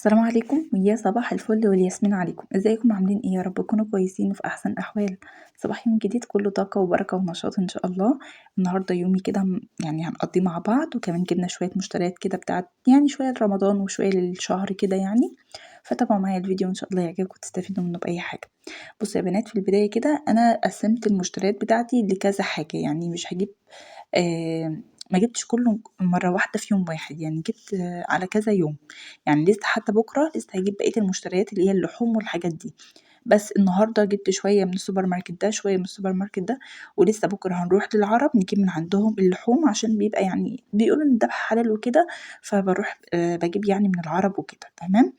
السلام عليكم ويا صباح الفل والياسمين عليكم. ازيكم عاملين ايه؟ يا رب تكونوا كويسين وفي احسن الاحوال. صباح يوم جديد كله طاقه وبركه ونشاط ان شاء الله. النهارده يومي كده يعني هنقضيه مع بعض، وكمان جبنا شويه مشتريات كده بتاعت يعني شويه رمضان وشويه للشهر كده يعني. فتابعوا معايا الفيديو ان شاء الله يعجبكم وتستفيدوا منه باي حاجه. بصوا يا بنات، في البدايه كده انا قسمت المشتريات بتاعتي لكذا حاجه، يعني مش هجيب ما جبتش كله مرة واحدة في يوم واحد، يعني جبت على كذا يوم. يعني لسه حتى بكرة لسه هجيب بقية المشتريات اللي هي اللحوم والحاجات دي. بس النهاردة جبت شوية من السوبر ماركت ده شوية من السوبر ماركت ده، ولسه بكرة هنروح للعرب نجيب من عندهم اللحوم، عشان بيبقى يعني بيقولوا ان الذبح حلال وكده. فبروح بجيب يعني من العرب وكده. تمام.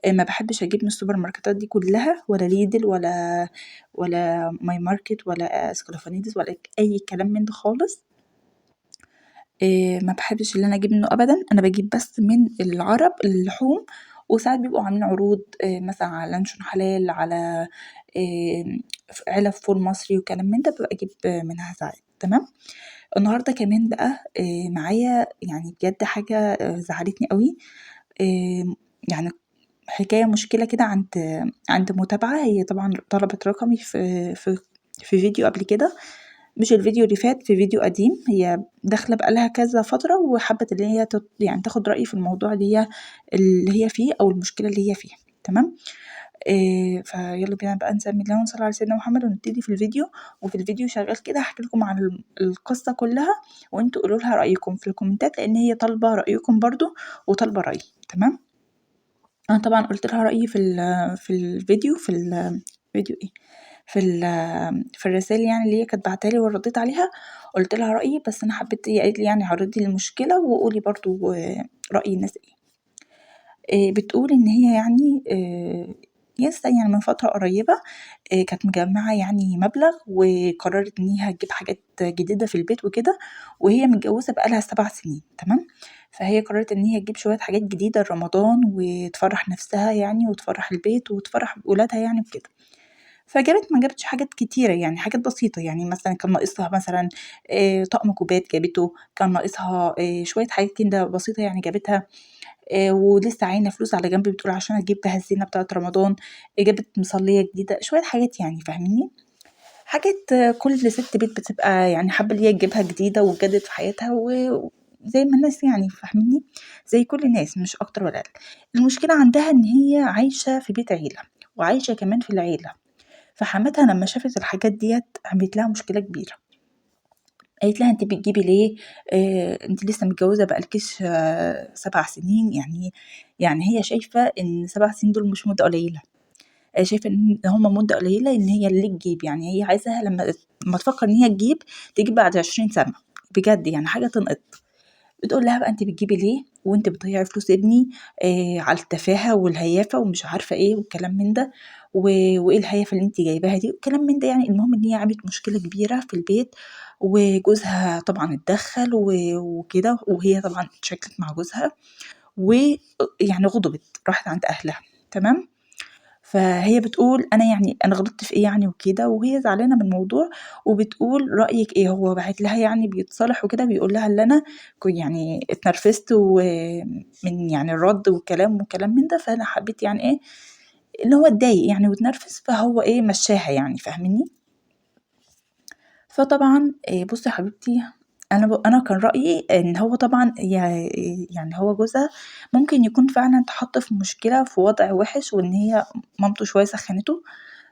ما بحبش اجيب من السوبر ماركتات دي كلها، ولا ليدل ولا ماي ماركت ولا سكولوفانيدس ولا اي كلام من ده خالص. ما باحبش اللي أنا أجيب منه أبدًا، أنا باجيب بس من العرب اللحوم، وساعات بيبقوا عاملين عروض مثلًا على لانشون حلال، على علب فول مصري وكلام من ده، بابقى أجيب منها ساعات. تمام. النهارده كمان بقى معايا يعني بجد حاجة زعلتني أوي. يعني مشكلة كده عند متابعة، هي طبعًا طلبت رقمي في فيديو قبل كده، مش الفيديو اللي فات، في فيديو قديم. هي داخلة بقى لها كذا فترة وحبت إن هي يعني تاخد رأيي في الموضوع اللي هي فيه أو المشكلة اللي هي فيها. تمام. فيلا بينا بقى نسمي الله ونصلي على سيدنا محمد ونبتدي في الفيديو. وفي الفيديو شغال كده هاحكي لكم عن القصة كلها، وانتوا قولوا لها رأيكم في الكومنتات، لأن هي طالبة رأيكم برضو وطالبة رأيي. تمام. أنا طبعًا قُلت لها رأيي في الفيديو فيديو إيه، في الرسايل يعني اللي هي كانت باعتاها لي ورديت عليها. قُلت لها رأيي، بس أنا حبيت، هي قالت لي يعني عرضي المشكلة وقولي برضه رأي الناس إيه. بتقول إن هي يعني لسه يعني من فترة قريبة كانت مجمّعة يعني مبلغ، وقررت إن هي هتجيب حاجات جديدة في البيت وكده، وهي متجوزة بقى لها 7 سنين. تمام. فهي قررت إن هي تجيب شوية حاجات جديدة لرمضان وتفرّح نفسها يعني وتفرّح البيت وتفرّح ولادها يعني وكده. ما جابتش حاجات كتيرة، يعني حاجات بسيطة، يعني مثلًا كان ناقصها مثلًا طقم كوبات جابته، كان ناقصها شوية حاجات كده بسيطة يعني جابتها. ولسه عاينة فلوس على جنب بتقول عشان أجيب بيها الزينة بتاعة رمضان. جابت مصلية جديدة، شوية حاجات يعني فاهميني؟ حاجات كل ست بيت بتبقى يعني حابة اللي هي تجيبها جديدة وتجدد في حياتها، وزي ما الناس يعني فاهميني؟ زي كل الناس مش أكتر ولا أقل. المشكلة عندها إن هي عايشة في بيت عيلة، وعايشة كمان في العيلة. فحماتها لمّا شافت الحاجات ديّة عملت لها مشكلة كبيرة. قالت لها: "أنتِ بتجيبي ليه؟ أنتِ لسه متجوزة ما لكيش 7 سنين." يعني هي شايفة إن 7 سنين دول مش مدة قليلة. شايفة إن هُم مدة قليلة إن هي اللي تجيب، يعني هي عايزاها لمّا تفكر إن هي تجيب بعد 20 سنة. بجد يعني حاجة تنقط. بتقول لها بقى: "أنتِ بتجيبي ليه؟ وأنتِ بتضيّعي فلوس ابني على التفاهة والهيافة ومش عارفة إيه." والكلام من ده. "وإيه الهيافة اللي أنتِ جايباها دي؟" وكلام من ده يعني. المهم إن هي عملت مشكلة كبيرة في البيت، وجوزها طبعًا اتدخّل وكده، وهي طبعًا اتشاكلت مع جوزها، ويعني غُضبت، راحت عند أهلها. تمام. فهي بتقول: أنا غلطت في إيه يعني وكده، وهي زعلانة من الموضوع، وبتقول: "رأيِك إيه؟" هو باعت لها يعني بيتصالح وكده، بيقول لها اللي أنا يعني اتنرفزت من يعني الرد والكلام من ده، فأنا حبيت يعني إيه، اللي هو اتضايق يعني واتنرفز، فهو إيه مشّاها يعني فاهميني؟ فطبعًا بُصّي يا حبيبتي، أنا كان رأيي إن هو طبعًا يعني هو جوزها ممكن يكون فعلًا اتحط في مشكلة، في وضع وِحِش، وإن هي مامته شوية سخّنته،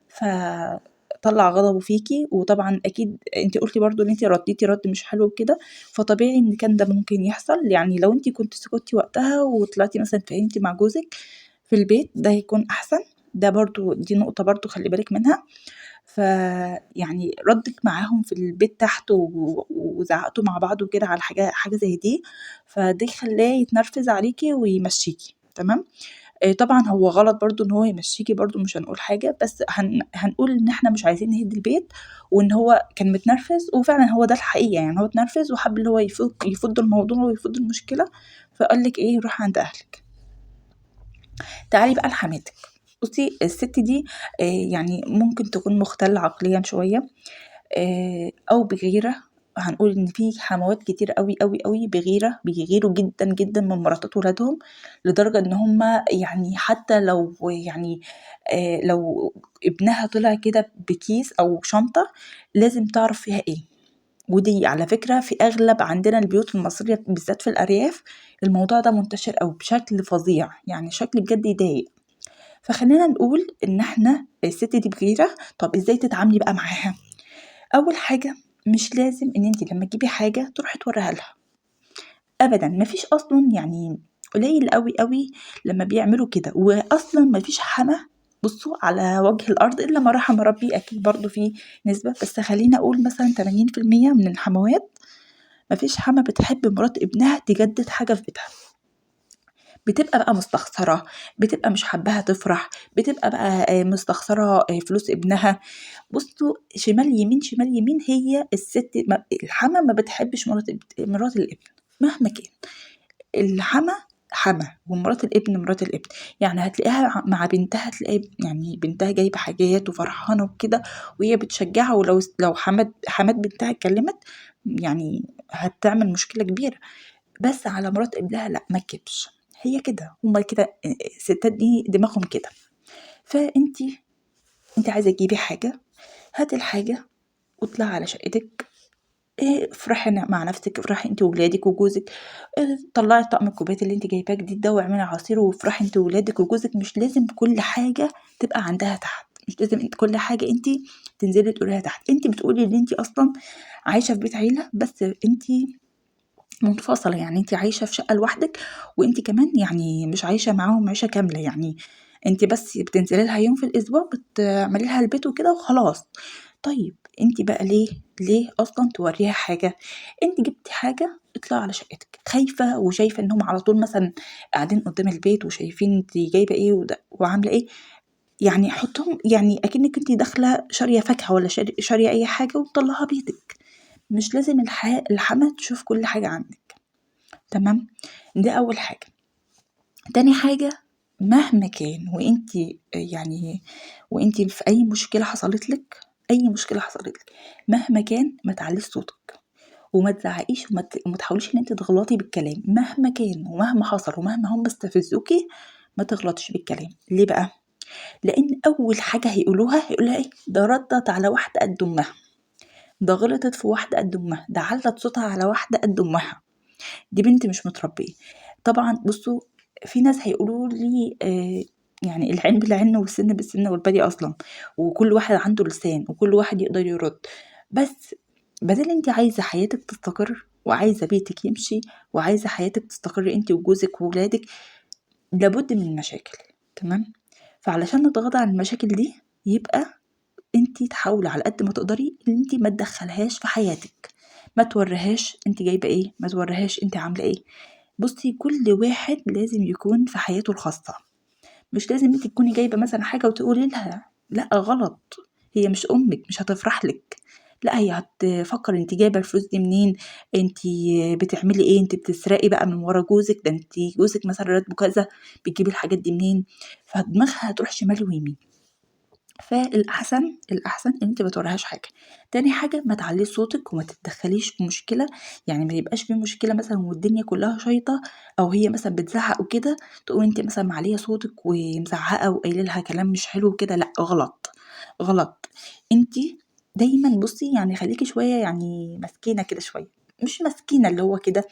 فطلّع غضبه فيكِ. وطبعًا أكيد أنتِ قُلتِ برضه إن أنتِ ردّيتِ رَد مش حلو وكده، فطبيعي إن كان ده ممكن يحصل. يعني لو أنتِ كنتِ سكتّي وقتها وطلعتِ مثلًا اتفاهمتِ مع جوزِك في البيت، ده هيكون أحسن. دي نقطة برضه خلّي بالِك منها. فيعني ردِّك معاهم في البيت تحت وزعّقتوا مع بعض وكده على حاجة زي دي، فده خلّاه يتنرفز عليكِ ويمشّيكِ. تمام. طبعًا هو غلط برضه إن هو يمشّيكِ برضه، مش هنقول حاجة، بس هنقول إن إحنا مش عايزين نهِد البيت، وإن هو كان متنرفز، وفعلًا هو ده الحقيقة، يعني هو اتنرفز وحَب اللي هو يفُض الموضوع ويفُض المشكلة، فقال لِك إيه روحي عند أهلِك. تعالي بقى لحماتِك. بُصّي الست دي يعني ممكن تكون مُختلة عقليًا شوية، أو بغيرة، هنقول ان في حموات كتير قوي قوي قوي بيغيروا جدا جدا من مراتات ولادهم، لدرجة ان هم يعني حتى لو يعني لو ابنها طلع كده بكيس او شنطة لازم تعرف فيها ايه. ودي على فكرة في اغلب عندنا البيوت المصرية بالذات في الارياف الموضوع ده منتشر او بشكل فظيع، يعني شكل بجد يضايق. فخلينا نقول ان احنا الست دي بغيرة. طب ازاي تتعاملي بقى معاها؟ اول حاجة مش لازم ان انت لما تجيبي حاجة تروحي توريها لها ابدا، مفيش اصلا، يعني قليل قوي قوي لما بيعملوا كده، واصلا مفيش حما بصوا على وجه الارض الا ما رحم ربي، اكيد برضو في نسبة، بس خلينا اقول مثلا 80% من الحموات مفيش حما بتحب مرات ابنها تجدد حاجة في بيتها. بتبقى بقى مستخسرة، بتبقى مش حباها تفرح، بتبقى بقى مستخسرة فلوس ابنها. بصوا شمال يمين شمال يمين، هي الست الحما ما بتحبش مرات الابن مهما كان. الحما حما ومرات الابن مرات الابن. يعني هتلاقيها مع بنتها، تلاقي يعني بنتها جايبه حاجات وفرحانه وكده وهي بتشجعها، ولو حمات بنتها اتكلمت يعني هتعمل مشكله كبيره. بس على مرات ابنها لا، ما تكبش، هي كده، هما كده الستات دي دماغهم كده. انت عايزه تجيبي حاجه، هاتي الحاجه واطلعي على شقتك، افرحي مع نفسك، افرحي انت وولادك وجوزك. طلعي طقم الكوبايات اللي انت جايباه جديد ده واعملي عصير وافرحي انت وولادك وجوزك. مش لازم كل حاجه تبقى عندها تحت، مش لازم انت كل حاجه انت تنزلي تقوليها تحت. انت بتقولي ان انت اصلا عايشه في بيت عيله، بس انت منفصله، يعني انت عايشه في شقه لوحدك، وانت كمان يعني مش عايشه معاهم عيشه كامله، يعني انت بس بتنزلي لها يوم في الاسبوع بتعملي لها البيت وكده وخلاص. طيب انت بقى ليه اصلا توريها حاجه؟ انت جبتي حاجه اطلعي على شقتك خايفه وشايفه انهم على طول مثلا قاعدين قدام البيت وشايفين انت جايبه ايه وعامله ايه، يعني حطهم يعني اكنك انت داخله شاريه فاكهه ولا شاريه اي حاجه وتطلعها بيتك. مش لازم الحما تشوف كل حاجه عندك. تمام؟ ده اول حاجه. تاني حاجه، مهما كان وانتي يعني وانتي في اي مشكله حصلت لك، اي مشكله حصلت لك مهما كان ما تعليش صوتك وما تزعقيش وما تحاوليش ان انت تغلطي بالكلام مهما كان ومهما حصل ومهما هم استفزوكي. ما تغلطش بالكلام. ليه بقى؟ لان اول حاجه هيقولها ايه؟ ده ردت على واحده قد امها، ده غلطت في واحده قد امها، ده علت صوتها على واحده قد امها، دي بنت مش متربية. طبعا بصوا في ناس هيقولوا لي يعني العين بالعين والسن بالسن والبادي اصلا، وكل واحد عنده لسان وكل واحد يقدر يرد. بس بدل انت عايزة حياتك تستقر وعايزة بيتك يمشي وعايزة حياتك تستقر انت وجوزك وولادك، لابد من مشاكل. تمام؟ فعلشان نتغاضى عن المشاكل دي يبقى انتي تحاولي على قد ما تقدري ان انتي ما تدخلهاش في حياتك، ما توريهاش انت جايبه ايه، ما توريهاش انت عامله ايه. بصي كل واحد لازم يكون في حياته الخاصه، مش لازم انت تكوني جايبه مثلا حاجه وتقولي لها لا غلط. هي مش امك، مش هتفرح لك، لا هي هتفكر انت جايبه الفلوس دي منين، انت بتعملي ايه، انت بتسرقي بقى من ورا جوزك، ده انت جوزك مثلا راتبه كذا، بتجيبي الحاجات دي منين. فدماغها هتروح شمال ويمين. الأحسن إن أنتِ ما توريهاش حاجة. تاني حاجة ما تعلّيش صوتِك وما تتدخّليش في مشكلة، يعني ما يبقاش في مشكلة مثلًا والدنيا كلّها شايطة أو هي مثلًا بتزعّق وكده، تقومي أنتِ مثلًا معليّة صوتِك ومزعّقة وقايلة لها كلام مش حلو وكده، لأ غلط، غلط. أنتِ دايمًا بُصّي يعني خليكِ شوية يعني مسكينة كده شوية، مش مسكينة اللي هو كده،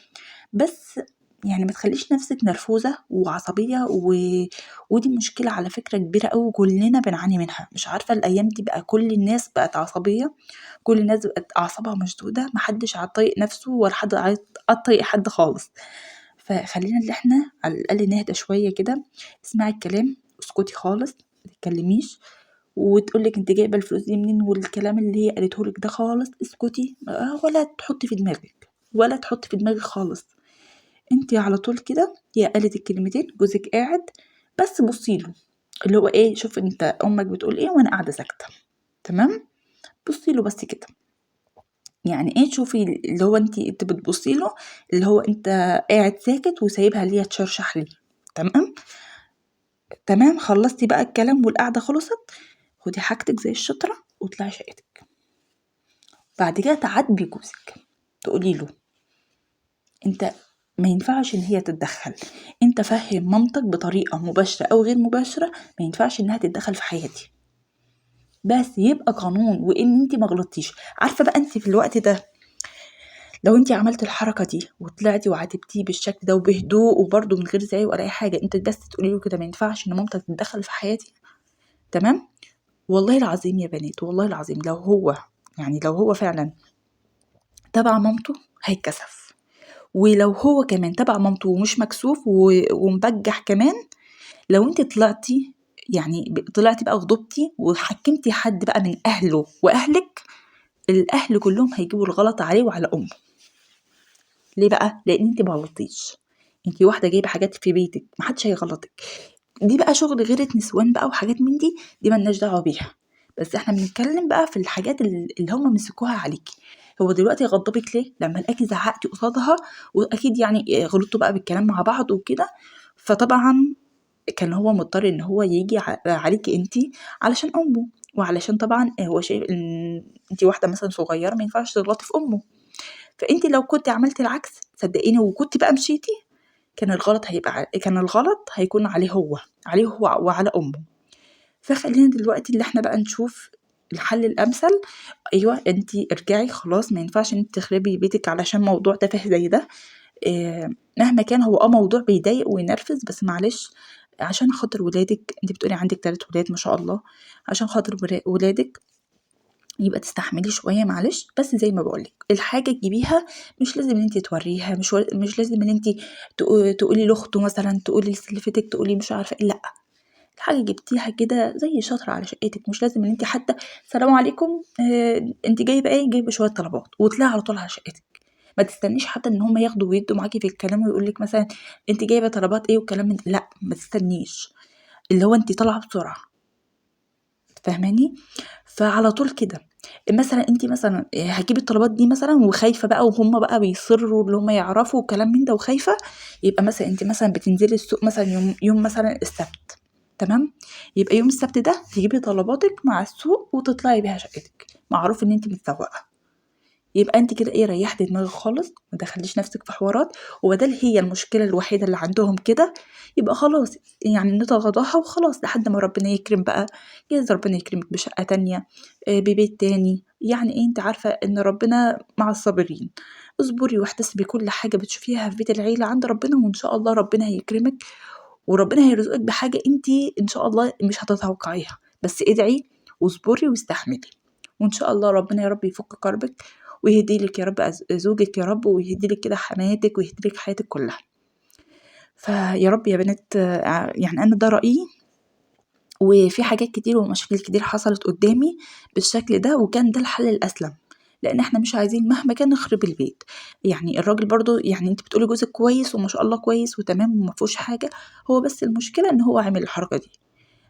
بس يعني ما تخلّيش نَفْسِك نرفوزة وعصبية ودي مشكلة على فكرة كبيرة أوي وكلّنا بنعاني منها. مش عارفة الأيام دي بقى كل الناس بقت عصبية، كل الناس بقت أعصابها مشدودة، ما حدّش طايق نَفْسه ولا حد طايق حد خالص. فخلّينا اللي إحنا على الأقل نهدى شوية كده، اسمعي الكلام، اسكتي خالص، ما تتكلّميش، وتقول لِك أنتِ جايبة الفلوس دي منين والكلام اللي هي قالته لِك ده خالص، اسكتي ولا تحطّي في دماغِك، ولا تحطّي في دماغِك خالص. أنتِ على طول كده هي قالت الكلمتين، جوزِك قاعد، بس بُصّي له، اللي هو إيه، شوف أنت أمك بتقول إيه وأنا قاعدة ساكتة. تمام؟ بُصّي له بس كده. يعني إيه شوفي اللي هو أنتِ بتبُصّي له، اللي هو أنت قاعد ساكت وسايبها اللي هي تشرشح ليه. تمام؟ تمام، خلّصتِ بقى الكلام والقعدة خلصت، خدي حاجتِك زي الشطرة واطلعي شقتِك. بعد كده تعاتبي جوزِك. تقولي له انت ما ينفعش ان هي تتدخل، انت فهم مامتك بطريقة مباشرة او غير مباشرة ما ينفعش انها تتدخل في حياتي، بس يبقى قانون وان انت ما غلطتيش. عارفة بقى انت في الوقت ده لو انت عملت الحركة دي وطلعتي وعاتبتيه بالشكل ده وبهدوء وبرده من غير زعيق ولا اي حاجة، انت بس تقولي له كده ما ينفعش ان مامتك تتدخل في حياتي، تمام؟ والله العظيم يا بنات، والله العظيم لو هو فعلا تبع مامته هيتكسف، ولو هو كمان تبع مامته ومش مكسوف ومبجح كمان، لو انت طلعتي طلعتي بقى غضبتي وحكمتي حد بقى من اهله واهلك، الاهل كلهم هيجيبوا الغلط عليه وعلى امه. ليه بقى؟ لان انت ما غلطتيش، انت واحده جايبه حاجات في بيتك، محدش هيغلطك. دي بقى شغل غيرة نسوان بقى وحاجات من دي ملناش دعوه بيها، بس احنا بنتكلم بقى في الحاجات اللي هم مسكوها عليكي. هو دلوقتي غضبك ليه؟ لما لقاكي زعقتي قصادها، واكيد يعني غلطتوا بقى بالكلام مع بعض وكده، فطبعا كان هو مضطر ان هو يجي عليكي انتي علشان امه، وعلشان طبعا هو شايف ان انتي واحده مثلا صغيره ما ينفعش تغلطي في امه. فانتي لو كنتي عملتي العكس صدقيني وكنتي بقى مشيتي، كان الغلط هيكون عليه هو وعلى امه. فخلينا دلوقتي اللي احنا بقى نشوف الحل الامثل. ايوه انتي ارجعي خلاص، ما ينفعش انتي تخربي بيتك علشان موضوع تافه زي ده. مهما كان هو موضوع بيضايق وينرفز، بس معلش عشان خاطر ولادك، انت بتقولي عندك 3 ولاد ما شاء الله، عشان خاطر ولادك يبقى تستحملي شويه معلش. بس زي ما بقولك الحاجه تجيبيها، مش لازم ان انت توريها، مش لازم ان انت تقولي لاخته مثلا، تقولي لسلفتك، تقولي مش عارفه ايه، لا، الحاجه جبتيها كده زي شطره على شقتك، مش لازم ان انت حتى سلام عليكم انت جايبه ايه، جايبه شويه طلبات وطلعي على طول على شقتك. ما تستنيش حتى ان هم ياخدوا ويدوا معاكي في الكلام ويقول لك مثلا انت جايبه طلبات ايه وكلام من لا، ما تستنيش، اللي هو انت طالعه بسرعه، فاهماني؟ فعلى طول كده مثلا انت مثلا هتجيبي الطلبات دي مثلا وخايفه بقى، وهم بقى بيصروا اللي هم يعرفوا وكلام من ده وخايفه، يبقى مثلا انت مثلا بتنزلي السوق مثلا يوم مثلا السبت، تمام؟ يبقى يوم السبت ده تجيبي طلباتك مع السوق وتطلعي بيها شقتك، معروف ان انت متسوقه. يبقى انت كده ايه، ريحتي دماغك خالص، ما دخليش نفسك في حوارات، وبدل هي المشكله الوحيده اللي عندهم كده، يبقى خلاص يعني نتغاضاها وخلاص لحد ما ربنا يكرم بقى، جايز ربنا يكرمك بشقه تانية، ببيت تاني، يعني ايه، انت عارفه ان ربنا مع الصابرين. اصبري واحتسبي كل حاجه بتشوفيها في بيت العيله عند ربنا، وان شاء الله ربنا هيكرمك، وربنا هيرزقك بحاجه انت ان شاء الله مش هتتوقعيها، بس ادعي واصبري واستحملي، وان شاء الله ربنا يا رب يفك كربك ويهدي لك يا رب زوجك يا رب، ويهدي لك كده حماتك، ويهدي لك حياتك كلها. فيا رب يا بنات، يعني انا ده رأيي، وفي حاجات كتير ومشاكل كتير حصلت قدامي بالشكل ده، وكان ده الحل الاسلم، لان احنا مش عايزين مهما كان نخرب البيت. يعني الراجل برضو، يعني انت بتقولي جوزك كويس وما شاء الله كويس وتمام وما فيهوش حاجه، هو بس المشكله ان هو عامل الحركه دي.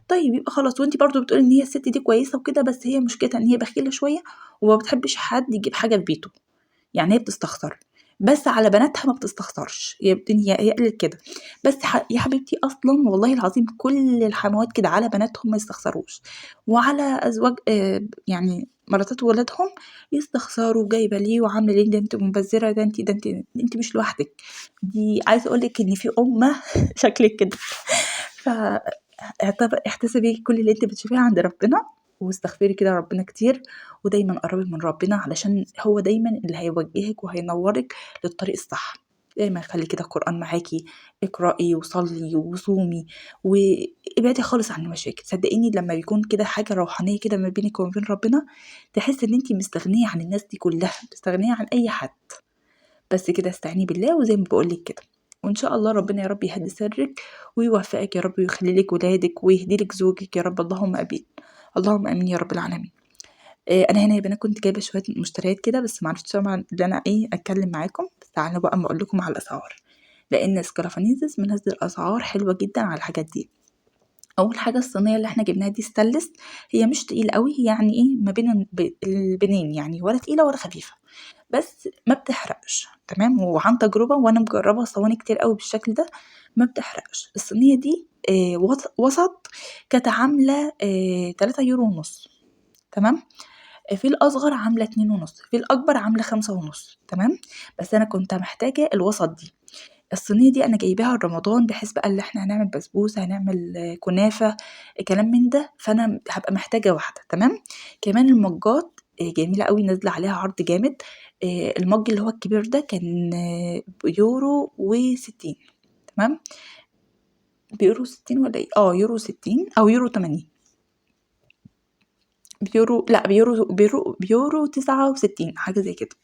طيب يبقى خلاص، وانتي برضو بتقولي ان هي الست دي كويسه وكده، بس هي مشكلتها ان هي بخيله شويه وما بتحبش حد يجيب حاجه في بيته، يعني هي بتستخسر، بس على بناتها ما بتستخسرش، هي قالت كده. بس يا حبيبتي اصلا والله العظيم كل الحموات كده على بناتهم ما يستخسروش، وعلى ازواج يعني مراتات ولادهم يستخسروا، جايبه ليه وعامله ليه، ده انت مبذره، ده انت مش لوحدك، دي عايزه اقول لك ان في امه شكلك كده. ف احتسبي كل اللي انت بتشوفيه عند ربنا، واستغفري كده ربنا كتير، ودايما قربي من ربنا علشان هو دايما اللي هيوجهك وهينورك للطريق الصح. دايما خلي كده القرآن معاكي، اقرأي وصلي وصومي وابعدي خالص عن المشاكل. صدقيني لما بيكون كده حاجة روحانية كده ما بينك وما بين ربنا، تحس ان انت مستغنية عن الناس دي كلها، مستغنية عن اي حد. بس كده استعيني بالله وزي ما بقولك كده، وان شاء الله ربنا يا رب يهدي سرك ويوفقك يا رب، ويخلي لك ولادك ويهدي لك زوجك يا رب، اللهم امين، اللهم امين يا رب العالمين. انا هنا يا بنات كنت جايبه شويه مشتريات كده، بس معرفتش طبعا ان انا اتكلم معاكم، بس تعالوا بقى اما اقول لكم على الاسعار، لان سكرافانيزس منزل اسعار حلوه جدا على الحاجات دي. اول حاجه الصينيه اللي احنا جبناها دي ستانلس، هي مش تقيله قوي، يعني ايه ما بين البنين، يعني ولا تقيله ولا خفيفه، بس ما بتحرقش، تمام؟ وعن تجربة وانا مجربة صواني كتير قوي بالشكل ده ما بتحرقش. الصينية دي وسط، كانت عاملة 3 يورو ونص، تمام؟ في الأصغر عاملة 2.5، في الأكبر عاملة 5.5، تمام. بس أنا كنت محتاجة الوسط دي. الصينية دي أنا جايباها رمضان، بحيث بقى اللي إحنا هنعمل بسبوسة، هنعمل كنافة، كلام من ده، فأنا هابقى محتاجة واحدة، تمام. كمان المجات جميلة أوي، نازلة عليها عرض جامد. المج اللي هو الكبير ده كان ب€60، تمام. ب60 والّا إيه؟ €60 أو €80. لأ، ب€69، حاجة زي كده.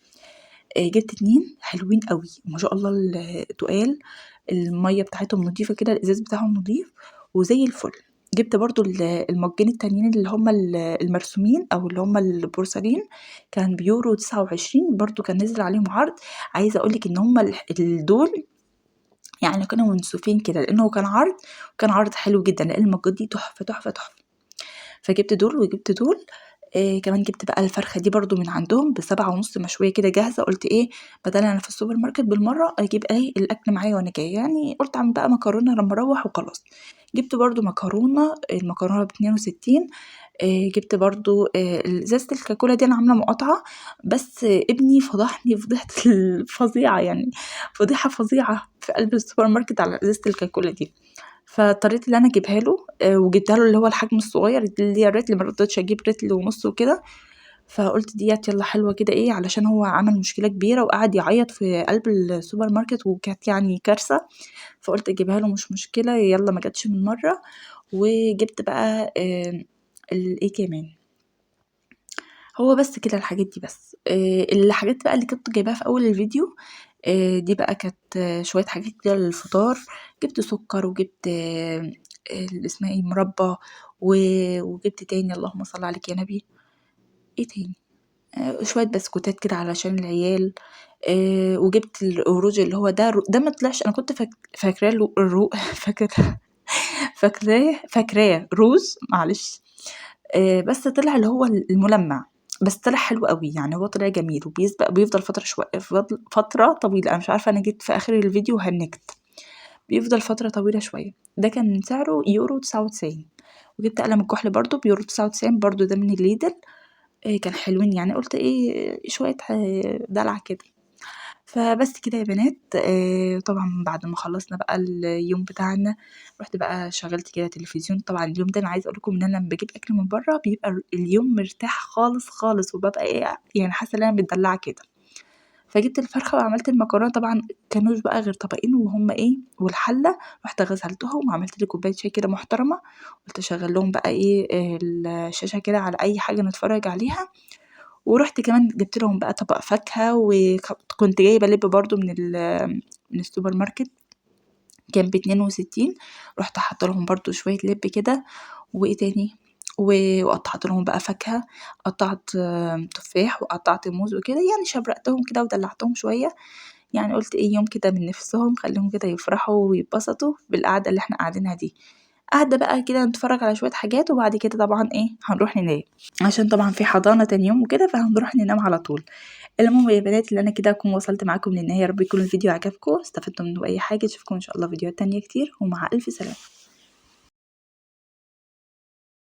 جبت 2 حلوين أوي ما شاء الله، تقال، المَيّة بتاعتهم نضيفة كده، الإزاز بتاعهم نضيف وزي الفل. جبت برضه المجّين التانيين اللي هُم المرسومين أو اللي هُم البورسلين، كان ب€29 برضه، كان نازل عليهم عرض. عايزة أقول لِك إن هُم دول يعني كانوا منسوفين كده، لإنه كان عرض، وكان عرض حلو جدًا، لإن المجّات دي تحفة، تحفة، تحفة. فجبت دول وجبت دول. كمان جبت بقى الفرخة دي برضه من عندهم ب7.5 مشوية كده جاهزة. قُلت إيه، بدل أنا في السوبر ماركت بالمرّة أجيب إيه الأكل معايا وأنا جاية، يعني قُلت أعمل بقى مكرونة لمّا أروّح وخلاص. جبت برضه مكرونة، المكرونة ب62. جبت برضه إزازة الكاكولا دي أنا عاملة مقاطعة، بس ابني فضحني فضيحة فظيعة يعني، فضيحة فظيعة في قلب السوبر ماركت على إزازة الكاكولا دي. فاضطريت إن أنا أجيبها له، وجبتها له اللي هو الحجم الصغير، اللي هي الرِتل، ما رضيتش أجيب رِتل ونُص وكده. فقُلت ديّة يالّا حلوة كده إيه، علشان هو عمل مشكلة كبيرة وقعد يعيّط في قلب السوبر ماركت، وكانت يعني كارثة. فقُلت أجيبها له مش مشكلة، يالّا ما جاتش من مرّة. وجبت بقى إيه كمان، هو بس كده الحاجات دي بس. الحاجات بقى اللي كنت جايباها في أول الفيديو، دي بقى كانت شوية حاجات كده للفطار. جبت سكر، وجبت اللي اسمها إيه، مربى، وجبت تاني، اللهم صل عليك يا نبي، إيه تاني، شوية بسكوتات كده علشان العيال. وجبت الروج اللي هو ده ما طلعش، أنا كنت فاكراه فاكراه روز، معلش. بس طلع اللي هو الملمع، بس طلع حلو أوي، يعني هو طلع جميل بيفضل فترة طويلة. أنا مش عارفة، أنا جيت في آخر الفيديو وهنِّجت، بيفضل فترة طويلة شوية. ده كان سعره €99. وجبت قلم الكحل برضه ب€99 برضه، ده من الليدل. كان حلوين يعني، قُلت إيه شوية دلع كده. فبس كده يا بنات. طبعًا بعد ما خلّصنا بقى اليوم بتاعنا، رُحت بقى شغّلت كده تلفزيون. طبعًا اليوم ده أنا عايزة أقول لكم إن أنا لمّا باجيب أكل من برّه بيبقى اليوم مرتاح خالص، خالص، وبابقى إيه، يعني حاسة إن أنا متدلّعة كده. فجِبت الفرخة وعملت المكرونة، طبعًا كانوش بقى غير طبقين وهُم إيه، والحلة، رُحت غسلتهم وعملت لي كوباية شاي كده محترمة. قُلت أشغّل لهم بقى إيه، الشاشة كده على أي حاجة نتفرّج عليها. ورُحت كمان جِبت لهم بقى طبق فاكهة، كنت جايبة لِب برضه من السوبر ماركت، كان ب62. رُحت حاطة لهم برضه شوية لِب كده. وإيه تاني، وقطّعت لهم بقى فاكهة، قطّعت تفاح، وقطّعت موز وكده، يعني شبرقتهم كده ودلّعتهم شوية. يعني قُلت إيه، يوم كده من نِفسهم، خلّيهم كده يفرحوا ويتبسطوا بالقعدة اللي إحنا قاعدينها دي. قاعدة بقى كده نتفرّج على شوية حاجات، وبعد كده طبعًا إيه، هنروح ننام، عشان طبعًا في حضانة تاني يوم وكده، فهنروح ننام على طول. المهم يا بنات، اللي أنا كده أكون وصلت معاكم للنهاية. يا رب يكون الفيديو عجبكم، استفدتوا منه أي حاجة. أشوفكم إن شاء الله فيديوهات تانية كتير، ومع ألف سلامة.